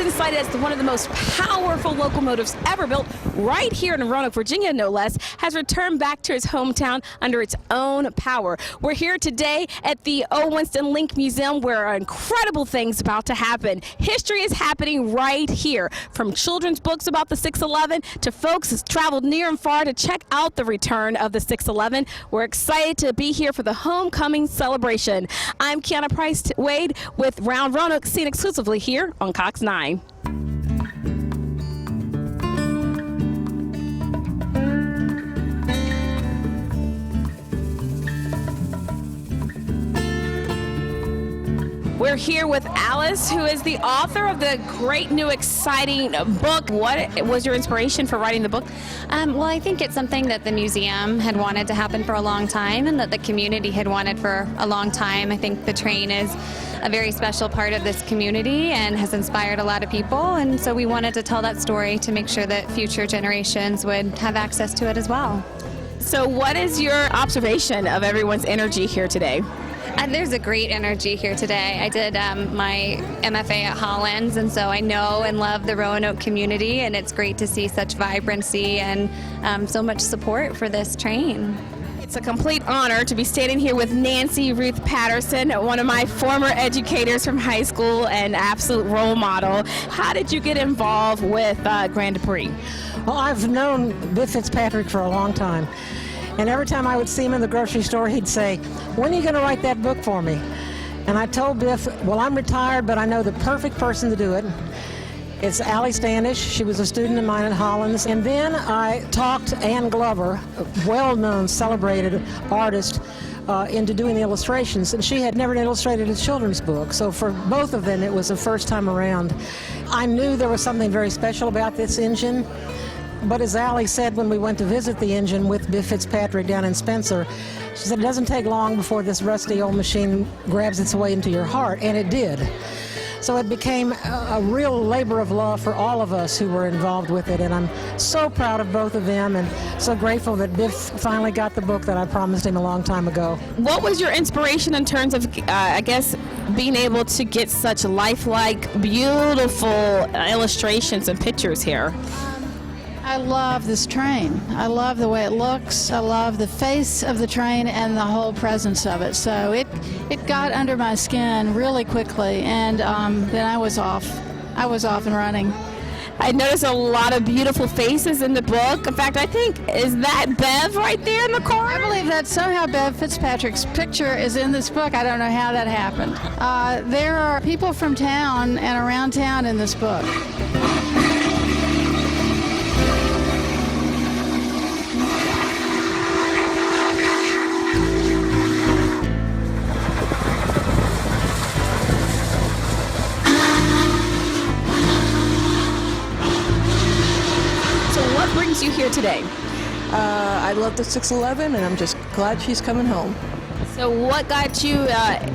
often cited as one of the most powerful locomotives ever built, right here in Roanoke, Virginia, no less, has returned back to its hometown under its own power. We're here today at the Winston Link Museum, where incredible things about to happen. History is happening right here, from children's books about the 611 to folks who's traveled near and far to check out the return of the 611. We're excited to be here for the homecoming celebration. I'm Kiana Price-Wade with Round Roanoke, seen exclusively here on Cox 9. We're here with Alice, who is the author of the great new exciting book. What was your inspiration for writing the book? Well, I think it's something that the museum had wanted to happen for a long time and that the community had wanted for a long time. I think the train is a very special part of this community and has inspired a lot of people, and so we wanted to tell that story to make sure that future generations would have access to it as well. So what is your observation of everyone's energy here today? There's a great energy here today. I did my MFA at Hollins, and so I know and love the Roanoke community, and it's great to see such vibrancy and so much support for this train. It's a complete honor to be standing here with Nancy Ruth Patterson, one of my former educators from high school and absolute role model. How did you get involved with Grand Prix? Well, I've known Biff Fitzpatrick for a long time. And every time I would see him in the grocery store, he'd say, "When are you going to write that book for me?" And I told Biff, "Well, I'm retired, but I know the perfect person to do it. It's Allie Standish. She was a student of mine at Hollins." And then I talked Ann Glover, a well-known, celebrated artist, into doing the illustrations. And she had never illustrated a children's book. So for both of them, it was the first time around. I knew there was something very special about this engine. But as Allie said when we went to visit the engine with Biff Fitzpatrick down in Spencer, she said it doesn't take long before this rusty old machine grabs its way into your heart, and it did. So it became a real labor of love for all of us who were involved with it, and I'm so proud of both of them and so grateful that Biff finally got the book that I promised him a long time ago. What was your inspiration in terms of, I guess, being able to get such lifelike, beautiful illustrations and pictures here? I love this train. I love the way it looks. I love the face of the train and the whole presence of it. So it got under my skin really quickly, and then I was off. I was off and running. I noticed a lot of beautiful faces in the book. In fact, I think, is that Bev right there in the corner? I believe that somehow Bev Fitzpatrick's picture is in this book. I don't know how that happened. There are people from town and around town in this book. What brings you here today? I love the 611, and I'm just glad she's coming home. So what got you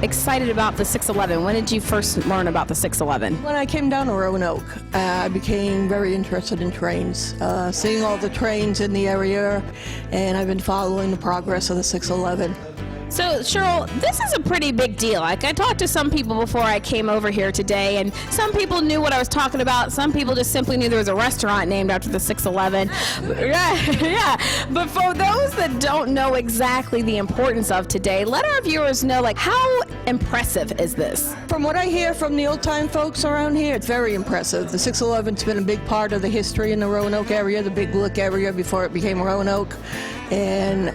excited about the 611? When did you first learn about the 611? When I came down to Roanoke, I became very interested in trains, seeing all the trains in the area, and I've been following the progress of the 611. So, Cheryl, this is a pretty big deal. Like, I talked to some people before I came over here today, and some people knew what I was talking about. Some people just simply knew there was a restaurant named after the 611. Yeah. But for those that don't know exactly the importance of today, let our viewers know, like, how impressive is this? From what I hear from the old-time folks around here, it's very impressive. The 611's been a big part of the history in the Roanoke area, the Big Lick area before it became Roanoke. And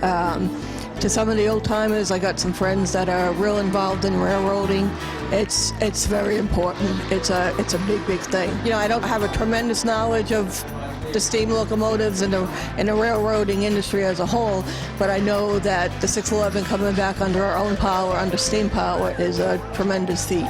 to some of the old timers, I got some friends that are real involved in railroading. It's very important. It's a big thing. You know, I don't have a tremendous knowledge of the steam locomotives and the railroading industry as a whole, but I know that the 611 coming back under our own power, under steam power, is a tremendous feat.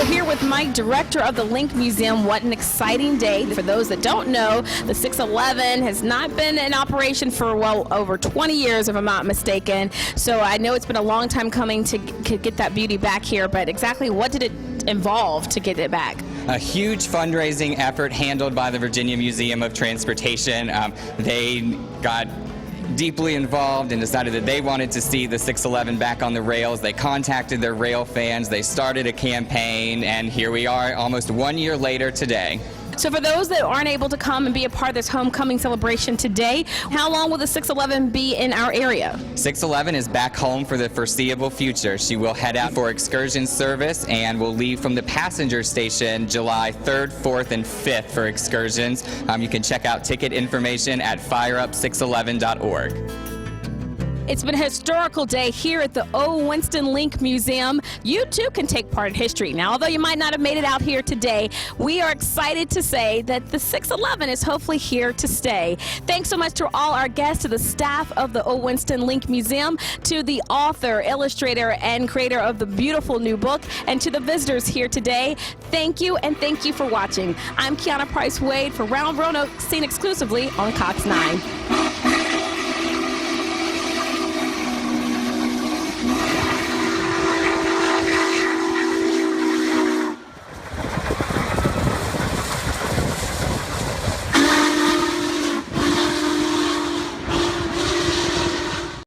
We're here with Mike, director of the Link Museum. What an exciting day. For those that don't know, the 611 has not been in operation for well over 20 years, if I'm not mistaken. So I know it's been a long time coming to get that beauty back here, but exactly what did it involve to get it back? A huge fundraising effort handled by the Virginia Museum of Transportation. They got deeply involved and decided that they wanted to see the 611 back on the rails. They contacted their rail fans, they started a campaign, and here we are almost 1 year later today. So for those that aren't able to come and be a part of this homecoming celebration today, how long will the 611 be in our area? 611 is back home for the foreseeable future. She will head out for excursion service and will leave from the passenger station July 3rd, 4th, and 5th for excursions. You can check out ticket information at fireup611.org. It's been a historical day here at the Winston Link Museum. You too can take part in history. Now, although you might not have made it out here today, we are excited to say that the 611 is hopefully here to stay. Thanks so much to all our guests, to the staff of the Winston Link Museum, to the author, illustrator, and creator of the beautiful new book, and to the visitors here today. Thank you, and thank you for watching. I'm Kiana Price Wade for Roanoke, seen exclusively on Cox 9.